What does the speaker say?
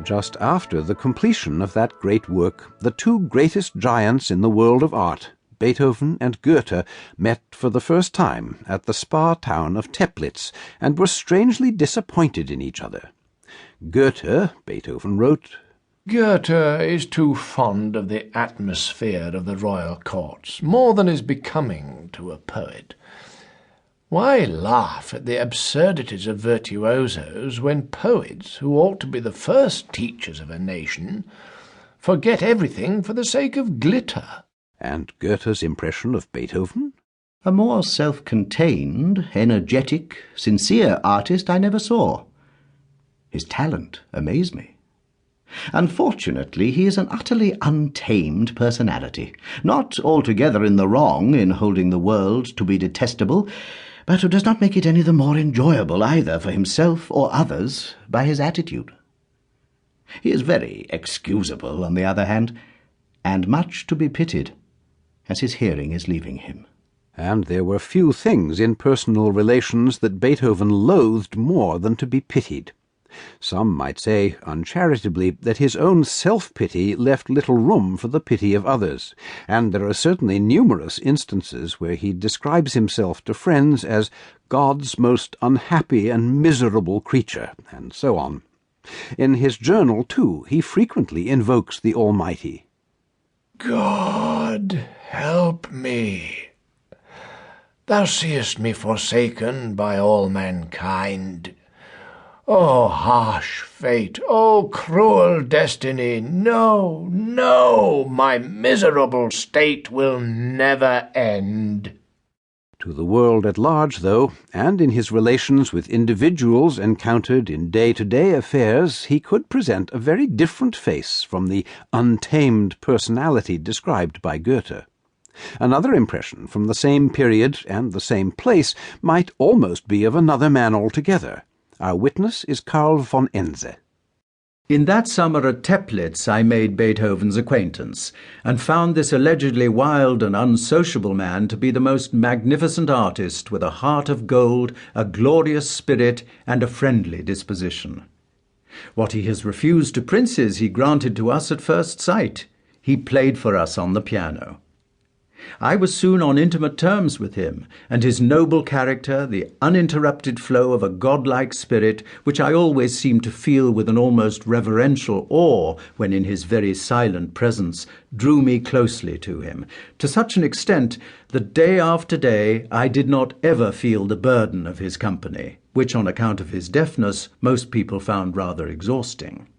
Just after the completion of that great work, the two greatest giants in the world of art, Beethoven and Goethe, met for the first time at the spa town of Teplitz and were strangely disappointed in each other. Goethe, Beethoven wrote, Goethe is too fond of the atmosphere of the royal courts, more than is becoming to a poet. Why laugh at the absurdities of virtuosos when poets, who ought to be the first teachers of a nation, forget everything for the sake of glitter? And Goethe's impression of Beethoven? A more self-contained, energetic, sincere artist I never saw. His talent amazed me. Unfortunately, he is an utterly untamed personality, not altogether in the wrong in holding the world to be detestable, but who does not make it any the more enjoyable either for himself or others by his attitude. He is very excusable, on the other hand, and much to be pitied, as his hearing is leaving him. And there were few things in personal relations that Beethoven loathed more than to be pitied. Some might say, uncharitably, that his own self-pity left little room for the pity of others, and there are certainly numerous instances where he describes himself to friends as God's most unhappy and miserable creature, and so on. In his journal, too, he frequently invokes the Almighty. God, help me. Thou seest me forsaken by all mankind. O harsh fate, O cruel destiny, no, no, my miserable state will never end. To the world at large, though, and in his relations with individuals encountered in day-to-day affairs, he could present a very different face from the untamed personality described by Goethe. Another impression from the same period and the same place might almost be of another man altogether. Our witness is Karl von Ense. In that summer at Teplitz I made Beethoven's acquaintance, and found this allegedly wild and unsociable man to be the most magnificent artist with a heart of gold, a glorious spirit, and a friendly disposition. What he has refused to princes he granted to us at first sight. He played for us on the piano. I was soon on intimate terms with him, and his noble character, the uninterrupted flow of a godlike spirit, which I always seemed to feel with an almost reverential awe when in his very silent presence, drew me closely to him, to such an extent that day after day I did not ever feel the burden of his company, which on account of his deafness most people found rather exhausting.